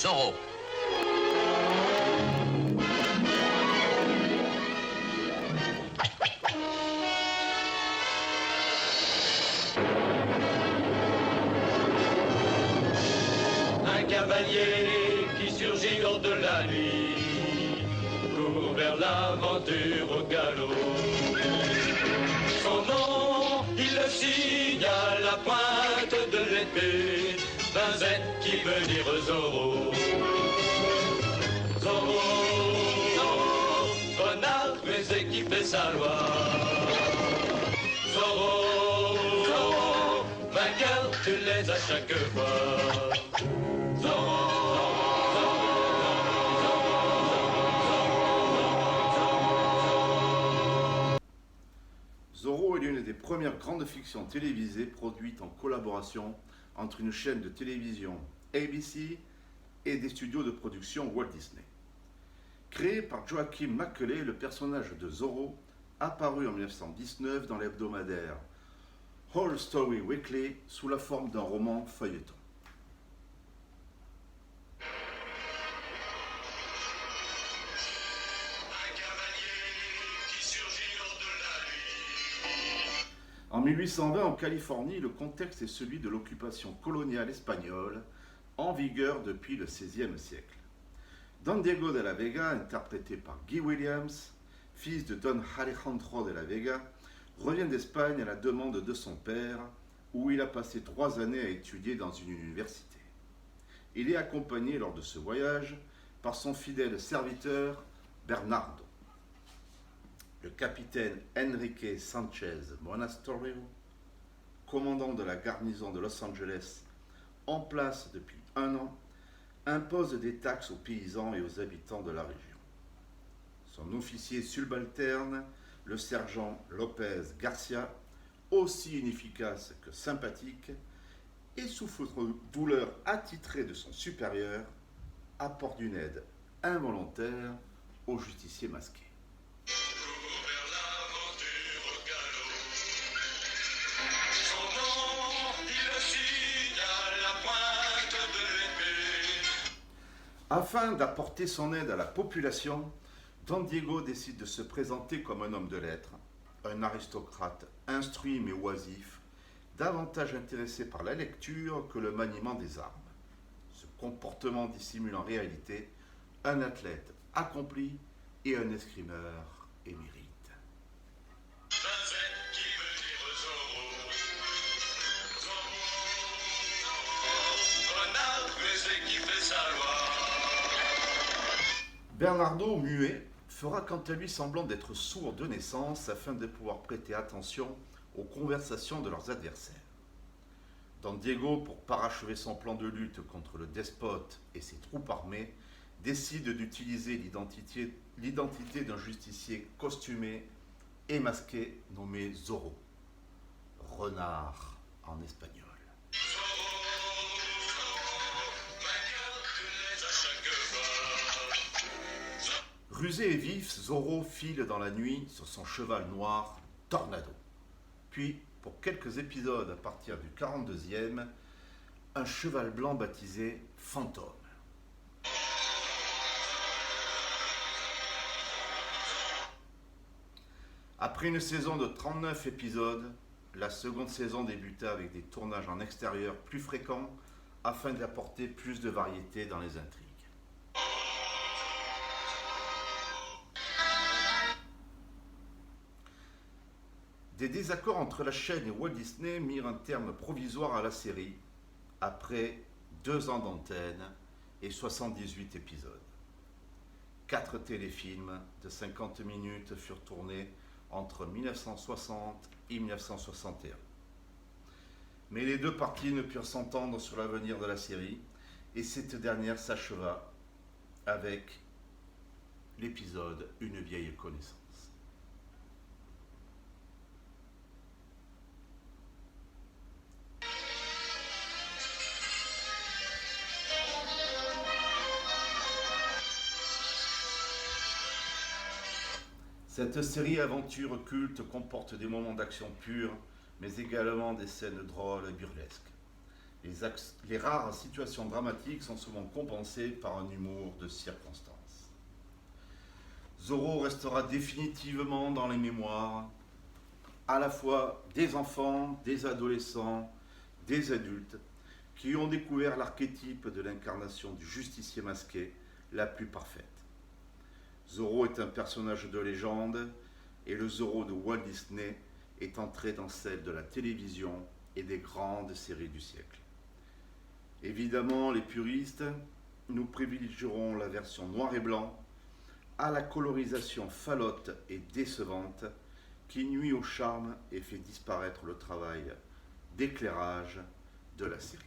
Zorro. Un cavalier qui surgit lors de la nuit court vers l'aventure au galop. Son nom, il le signe à la pointe de l'épée, Vinzette qui veut dire Zorro. Zorro, Zorro, renard rusé qui fait sa loi. Zorro, Zorro, vainqueur, tu l'es à chaque fois. Zorro est l'une des premières grandes fictions télévisées produites en collaboration entre une chaîne de télévision ABC et des studios de production Walt Disney. Créé par Joaquin Macaulay, le personnage de Zorro apparut en 1919 dans l'hebdomadaire All Story Weekly sous la forme d'un roman feuilleton. En 1820, en Californie, le contexte est celui de l'occupation coloniale espagnole en vigueur depuis le XVIe siècle. Don Diego de la Vega, interprété par Guy Williams, fils de Don Alejandro de la Vega, revient d'Espagne à la demande de son père, où il a passé 3 années à étudier dans une université. Il est accompagné lors de ce voyage par son fidèle serviteur Bernardo. Le capitaine Enrique Sanchez Monasterio, commandant de la garnison de Los Angeles, en place depuis 1 an, impose des taxes aux paysans et aux habitants de la région. Son officier subalterne, le sergent Lopez Garcia, aussi inefficace que sympathique, et sous douleur attitré de son supérieur, apporte une aide involontaire au justicier masqué. Afin d'apporter son aide à la population, Don Diego décide de se présenter comme un homme de lettres, un aristocrate instruit mais oisif, davantage intéressé par la lecture que le maniement des armes. Ce comportement dissimule en réalité un athlète accompli et un escrimeur émérite. Bernardo, muet, fera quant à lui semblant d'être sourd de naissance afin de pouvoir prêter attention aux conversations de leurs adversaires. Don Diego, pour parachever son plan de lutte contre le despote et ses troupes armées, décide d'utiliser l'identité d'un justicier costumé et masqué nommé Zorro, renard en espagnol. Rusé et vif, Zorro file dans la nuit sur son cheval noir, Tornado. Puis, pour quelques épisodes à partir du 42e, un cheval blanc baptisé Fantôme. Après une saison de 39 épisodes, la seconde saison débuta avec des tournages en extérieur plus fréquents afin d'apporter plus de variété dans les intrigues. Des désaccords entre la chaîne et Walt Disney mirent un terme provisoire à la série, après 2 ans d'antenne et 78 épisodes. 4 téléfilms de 50 minutes furent tournés entre 1960 et 1961. Mais les 2 parties ne purent s'entendre sur l'avenir de la série, et cette dernière s'acheva avec l'épisode Une vieille connaissance. Cette série aventure culte comporte des moments d'action pure, mais également des scènes drôles et burlesques. Les rares situations dramatiques sont souvent compensées par un humour de circonstance. Zorro restera définitivement dans les mémoires, à la fois des enfants, des adolescents, des adultes, qui ont découvert l'archétype de l'incarnation du justicier masqué la plus parfaite. Zorro est un personnage de légende, et le Zorro de Walt Disney est entré dans celle de la télévision et des grandes séries du siècle. Évidemment, les puristes, nous privilégierons la version noir et blanc, à la colorisation falote et décevante, qui nuit au charme et fait disparaître le travail d'éclairage de la série.